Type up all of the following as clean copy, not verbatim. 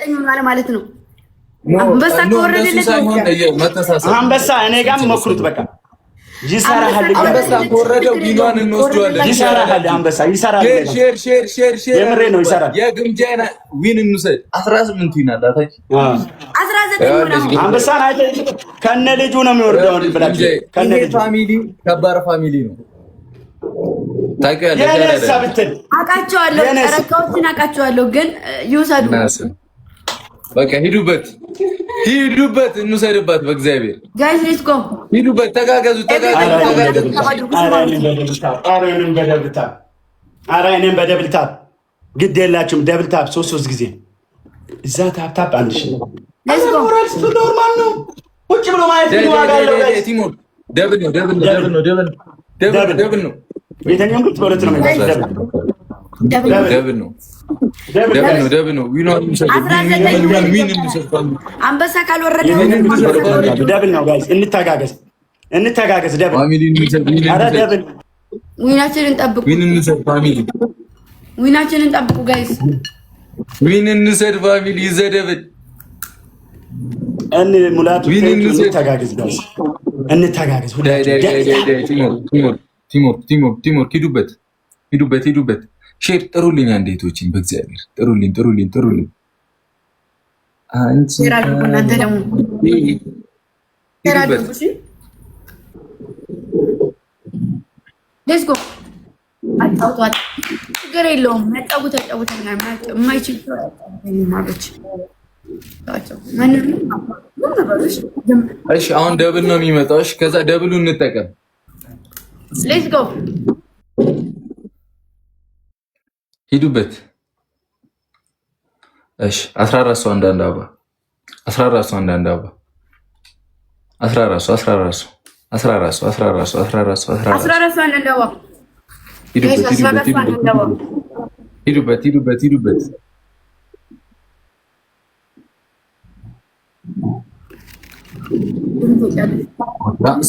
19 ሆኗል ማለት ነው። አንበሳ ከወረደለት አንበሳ እኔ ጋር ሞክሩት በቃ ይሰራሃል። አንበሳ ከወረደው ቢሏን እንወስደዋለን። ይሰራሃል። አንበሳ ይሰራል። ሼር የምሬ ነው ይሰራል። የግምጃና ዊን እንውሰድ 18 ይናል አታች 19 ሆኗል። አንበሳን አይተህ ከነ ልጁ ነው የሚወርደው ብላችሁ ከነ ልጁ ፋሚሊ ከባር ፋሚሊ ነው ታውቂያለሽ። የነሳ ብትል አውቃቸዋለሁ፣ ተረካዎችን አውቃቸዋለሁ፣ ግን ይውሰዱ በቃ ሂዱበት እንውሰድባት። በእግዚአብሔር ጋይስ ሌትስ ጎ ሂዱበት። ተጋገዙ። ኧረ እኔም በደብልታፕ ግድ የላችሁም። ደብልታፕ 3 ጊዜ እዛ ታፕታፕ አንድ ሺህ ኖርማል ነው። ቁጭ ብሎ ማየት ዋጋ አለው። ቲሞር ደብል ነው። ቤተኛው ግን በሁለት ነው የሚባለው። ደብል ነው። አንበሳ ካልወረደ ደብል ነው። ጋይስ እንተጋገዝ። ደብል ደብል ዊናችንን ጠብቁ። ዊናችንን ጠብቁ ጋይስ። ዊን እንውሰድ ፋሚሊ ይዘደብል ሙላቱ እንተጋገዝ ጋይስ እንተጋገዝ። ቲሞር ሂዱበት። ሼር ጥሩልኝ፣ አንዴቶችን በእግዚአብሔር ጥሩልኝ። አንቺ እናንተ ደግሞ ሌትስ ጎ አጣውቷት ችግር የለውም። ተጫውተን የማይችል እሺ፣ አሁን ደብል ነው የሚመጣው። እሺ፣ ከዛ ደብሉ እንጠቀም። ሌትስ ጎ ሂዱበት። እሺ 14 ሰው አንዳንድ አባ 14 ሰው አንዳንድ አባ 14 ሰው አንዳንድ አባ ሂዱበት።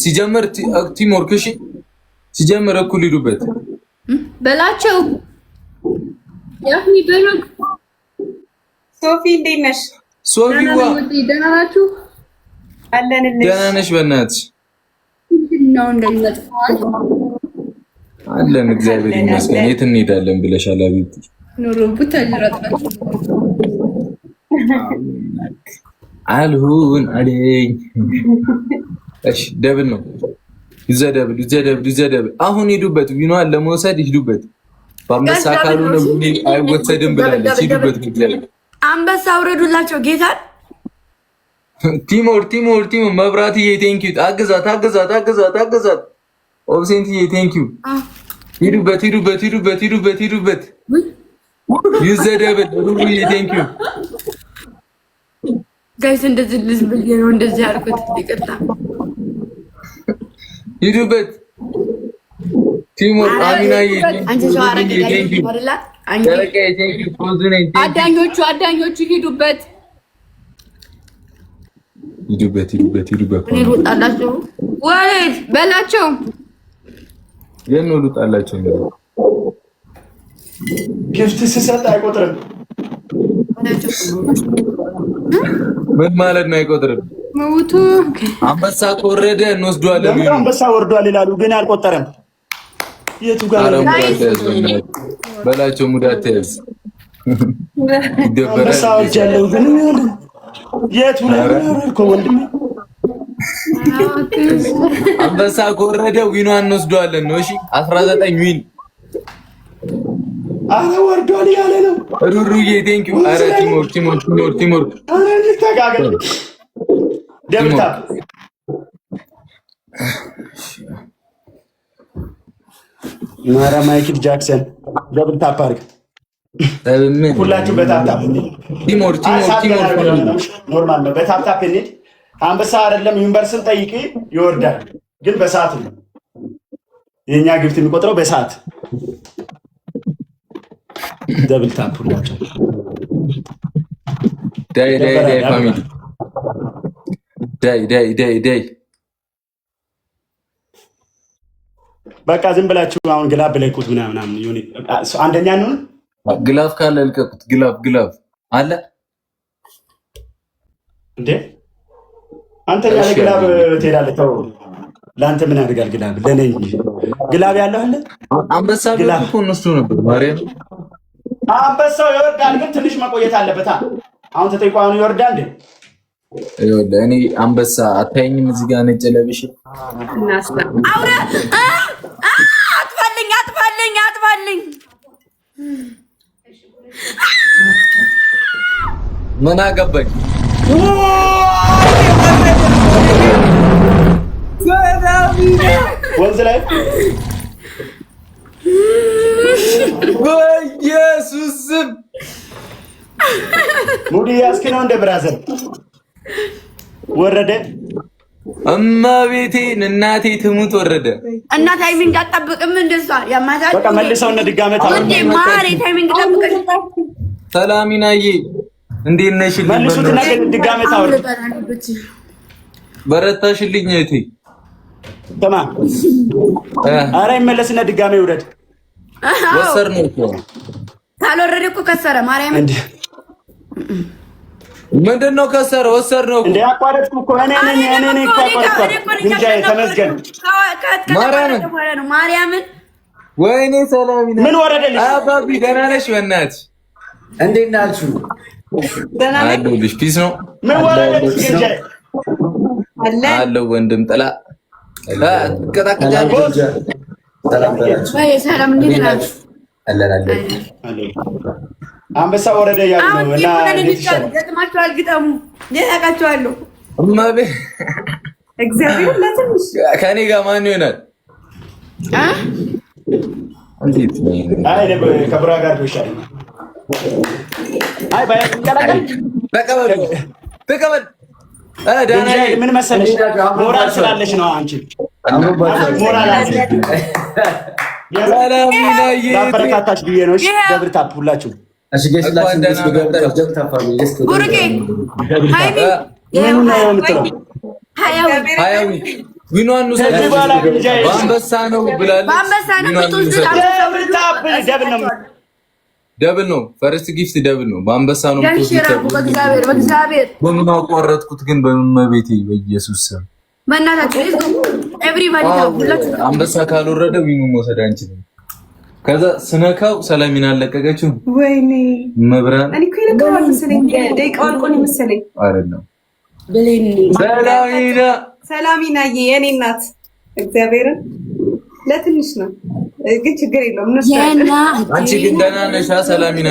ሲጀመር ቲሞር ክሺ ሲጀመር እኩል ሂዱበት በላቸው። ያፍኒ በረግ ሶፊ እንዴት ነሽ? ሶፊዋ ደህና ናችሁ? አለንልሽ። ደህና ነሽ? በእናትሽ ነው እንደሚመጣው አለን። እግዚአብሔር ይመስገን። የት እንሄዳለን ብለሻል? አቤት ኑሮ ቡታጅራጥናችሁ አልሁን አለኝ። እሺ ደብል ነው። ይዘደብል። አሁን ሂዱበት። ዊኗን ለመውሰድ ሂዱበት። በአንበሳ ካልሆነ አይወሰድም ብላለች። ሂዱበት። አንበሳ አውረዱላቸው ጌታን። ቲሞር መብራትዬ ቴንኪው። አግዛት። ኦብሴንትዬ ቴንኪው። ሂዱበት። ይዘደብል። ሩብዬ ቴንኪው። ጋይስ እንደዚህ ልዝም ነው እንደዚህ አልኩት። ይቅርታ። ሂዱበት። ቲሞር አሚናዬ አዳኞቹ ሂዱበት። ሩጣላቸው ወይስ በላቸው። የት ነው ሩጣላቸው? ጊፍት ስሰጥ አይቆጥርም። ምን ማለት ነው አይቆጥርም? ሞቱ አንበሳ ከወረደ እንወስደዋለን። አንበሳ ወርዷል ይላሉ ግን አልቆጠረም። የቱ ጋር በላቸው? ሙዳት ተያዝ ይደበራል። አንበሳ ወርጃለሁ ግን የቱ ነው ወንድሜ? አንበሳ ከወረደ ዊኗን እንወስደዋለን ነው። እሺ 19 ዊን። አረ ወርዷል ያለ ነው። ሩሩዬ ቴንኪው። አረ ቲሞር አረ እንተጋገል። ደብታ ማራ ማይክል ጃክሰን ደብል ታፕ አድርግ። ሁላችሁ በታፕታፕ ቲሞር ኖርማል ነው። በታፕታፕ እንሂድ። አንበሳ አይደለም ዩኒቨርስን ጠይቂ ይወርዳል፣ ግን በሰዓት ነው የኛ ግፍት የሚቆጥረው በሰዓት። ደብል ታፕ ሁላችሁ ዳይ ፋሚሊ ዳይ በቃ ዝም ብላችሁ አሁን ግላብ ብለቁት ምናምን ይሁን። አንደኛ ነው ግላፍ ካለ ልቀቁት። ግላፍ አለ እንዴ አንተ ያለ ግላብ ትሄዳለህ። ተው ለአንተ ምን ያደርጋል ግላብ? ለኔ እንጂ ግላብ ያለው አለ። አንበሳ እኮ እነሱ ነበር ማርያም። አንበሳው ይወርዳል፣ ግን ትንሽ መቆየት አለበት። አሁን ተጠይቋኑ ይወርዳል እንዴ? ይኸውልህ እኔ አንበሳ አታየኝም? እዚህ ጋር ነጭ ለብሼ አውረ አጥፋልኝ ምን አገባኝ? ወንዝ ላይ በኢየሱስ ስም ሙዲ ያስኪ ነው እንደ ብራዘር ወረደ። እመቤቴን እናቴ ትሙት ወረደ። እና ታይሚንግ አትጠብቅም እንደሷ ያማታል። በቃ መልሰው እነ ድጋሜ እንዴ ማሬ ታይሚንግ ጠብቀሽ። ሰላሚናዬ እንዴት ነሽ? መልሱት እና ድጋሜ ታወር በረታሽልኝ እህቴ። ተማም አረ ይመለስና ድጋሜ ይውረድ። ወሰር ነው እኮ ካልወረደ እኮ ከሰረ ማርያም። እንዴ ምንድነው ከሰረ? ወሰር ነው እንዴ አቋረጥኩ እኮ እኔ እኮ አቋረጥኩ። ግንጃዬ ተመስገን ማርያምን። ወይኔ ሰላሚና ምን ወረደልሽ? አባቢ ደህና ነሽ? በእናትሽ እንዴት ናችሁ? ደህና ነኝ አለሁልሽ። ፒስ ነው። ምን ወረደልሽ? ግንጃዬ አለው ወንድም ጥላ ሰላም እንዴት ናችሁ? አንበሳ ወረደ ያሉ ነው እና ገጥማችኋል። ግጠሙ ታውቃችኋለሁ። እማቤ እግዚአብሔር ለትንሽ ከኔ ጋር ማን ይሆናል? እንዴት ነው? አይ ከብራ ጋር ይሻላል። አይ ባይ ተቀበል ምን መሰለሽ ሞራል ስላለሽ ነው። አንቺ ሞራል አለሽ ያበረታታሽ ብዬ ነው። እሺ ደብርታፕ ሁላችሁ እሺ ገስላችሁ ጉርጌ ሃይሚ ሃያዊ ዊኗን ነው በአንበሳ ነው ብላለች። በአንበሳ ነው የምትወስዱት። ደብል ነው ፈርስት ጊፍት ደብል ነው። በአንበሳ ነው የምትወስዱት። በእግዚአብሔር በምን አቋረጥኩት ግን? በመቤቴ በኢየሱስ ስም በእናታችሁ ኤቭሪባዲ ሁላችሁ አንበሳ ካልወረደ ዊኑ መውሰድ አንችልም። ከዛ ስነካው ሰላሚና አለቀቀችው። ወይኔ መብራን እኔ እኮ ይነካው መሰለኝ። ደቂቃው አልቆኝ መሰለኝ። አይደለም ሰላሚና የኔ እናት እግዚአብሔርን ለትንሽ ነው ግን ችግር የለውም። አንቺ ግን ደህና ነሽ? ሰላሚና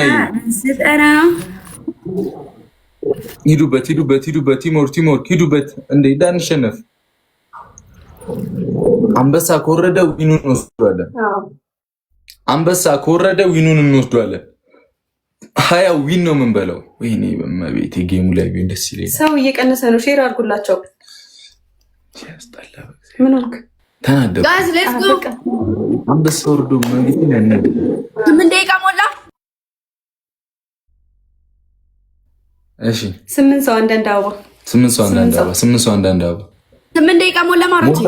ሂዱበት ቲሞር ሂዱበት። እንዴ እንዳንሸነፍ አንበሳ ከወረደ ዊኑን እንወስዷለን። አንበሳ ከወረደ ዊኑን እንወስዷለን። 20 ዊን ነው የምንበለው። ወይኔ በመቤቴ ጌሙ ላይ ቢሆን ደስ ይለኛል። ሰው እየቀነሰ ነው። ሼር አድርጉላቸው። ምን ሆንክ? ተናደድኩ። ጋይስ ሌትስ ጎ። አንበሳ ወርዶ ማለት ነው። 8 ደቂቃ ሞላ። እሺ 8 ሰው አንዳንድ አበባ 8 ሰው አንዳንድ አበባ 8 ደቂቃ ሞላ ማሮች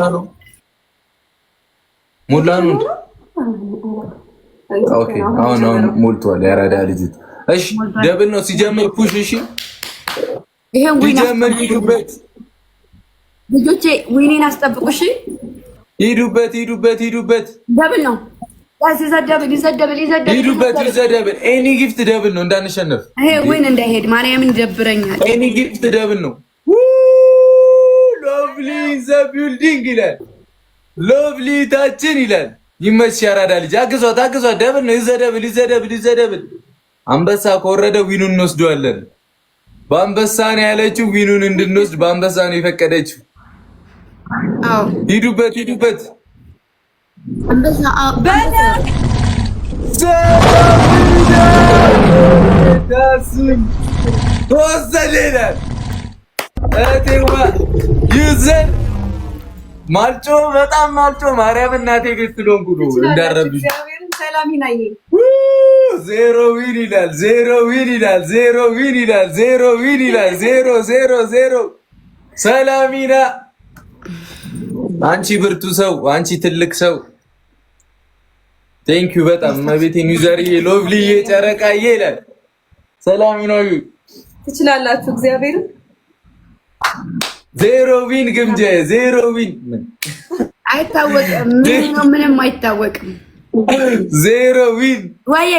ሞላ ነው። ኦኬ አሁን ሞልቷል። ያራዳ ልጅ። እሺ ደብል ነው ሲጀምር ፑሽ። እሺ ይሄን ዊና ሲጀምር ሂዱበት ልጆቼ፣ ዊኔን አስጠብቁ። እሺ ሂዱበት ደብል ነው ጋይስ። ይዘደብል ሂዱበት። ኤኒ ጊፍት ደብል ነው እንዳንሸነፍ። ይሄ ዊን እንዳይሄድ ማርያምን ይደብረኛል። ኤኒ ጊፍት ደብል ነው። ሎቭሊ ዘ ቢልዲንግ ይላል። ሎቭሊ ታችን ይላል። ይመች ያራዳ ልጅ አግዟት። ደብል ነው። ይዘደብል። አንበሳ ከወረደ ዊኑን እንወስደዋለን። በአንበሳ ነው ያለችው። ዊኑን እንድንወስድ በአንበሳ ነው የፈቀደችው። አዎ ሂዱበት። አንበሳ ተወሰደናል። ዩዘር ማልጮ በጣም ማልጮ ማርያም እናቴ ግን ስለሆንኩ ነው እንዳረብሽ። ሰላሚናዬ 0 ዊን ይላል። 0 ሰላሚና አንቺ ብርቱ ሰው፣ አንቺ ትልቅ ሰው ቴንክ ዩ በጣም መቤቴን ዩዘርዬ ሎቭሊዬ ጨረቃዬ ይላል። ሰላሚናዬ ትችላላችሁ። እግዚአብሔርን ዜሮ ዊን ግምጄ ዜሮ ዊን አይታወቅም። ምንም አይታወቅም። ዜሮ ዊን ወይዬ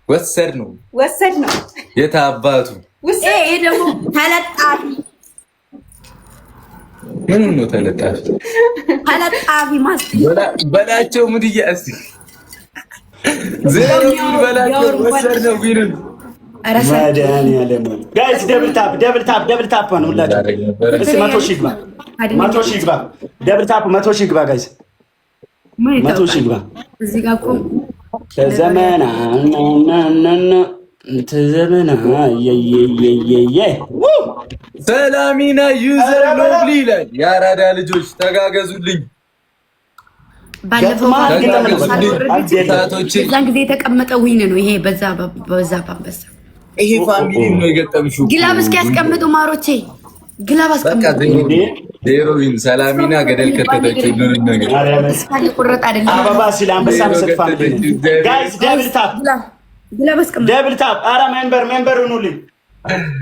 ወሰድ ነው የት አባቱ ይሄ ደግሞ ተለጣፊ ምን ነው ተለጣፊ በላቸው ሙድያ እስቲ ዜሮ ዊን በላቸው ወሰድ ነው ዊንን ጋይስ ደብል ታፕ ነው ሁላችሁ። እስኪ 100 ሺህ ግባ ደብል ታፕ 100 ሺህ ግባ ጋይስ 100 ሺህ ግባ። እዚህ ጋር ቆም ተዘመና ሰላሚና ዩዘር ሎብሊ ይላል። የአራዳ ልጆች ተጋገዙልኝ። ባለፈው እዛን ጊዜ የተቀመጠ ዊን ነው ይሄ። በዛ ባንበሳ ይሄ ፋሚሊ ነው የገጠምሽው። ግላብ እስኪ ያስቀምጡ ማሮቼ፣ ግላብ አስቀምጡ። ዜሮ ዊን ሰላሚና ገደል ከተተችው ምን ነገር ቁርጥ አይደለም። አበባ ሲል አንበሳ መስል ፋሚሊ ጋይስ ደብል ታፕ ግላብ አስቀምጡ። ደብል ታፕ አረ ሜምበር ሁኑልኝ።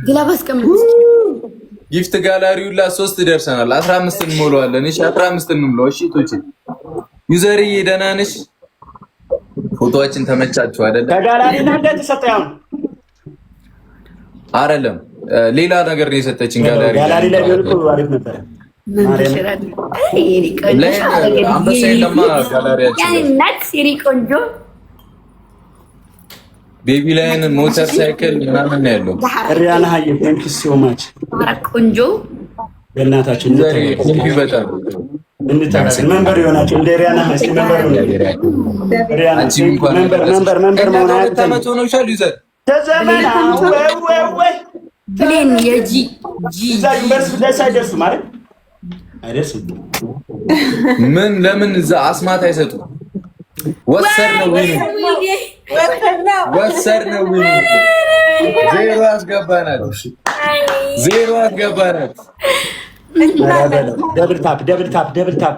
ግላብ አስቀምጡ። ጊፍት ጋላሪው ላ 3 ደርሰናል። 15 እንሞላዋለን። እሺ 15 እንሞላው። እሺ ቶቼ ዩዘርዬ ደህና ነሽ? ፎቶአችን ተመቻችሁ አይደለ? ከጋላሪ ነገ ተሰጠው አይደለም ሌላ ነገር ነው የሰጠችን ጋላሪ ላይ ቢሆን አሪፍ ነበር። ቆንጆ ቤቢ ላይን ሞተር ሳይክል ምናምን ያለው ሪያና ሀይ ቴንክ ዩ ሶ ማች ቆንጆ በእናታችን በጣም እንታረቅ መንበር ይሆናችሁ እንደ ሪያና ሀይ መንበር ማለት ተመቶ ነው ሻል ይዘር ተዘመና ወይ ብሌን የጂ ዩኒቨርሲቲ ላይ ሳይደርሱ ማለት አይደርስም። ምን ለምን እዛ አስማት አይሰጡ? ወሰር ነው ወይ ዜሮ አስገባናት። ደብል ታፕ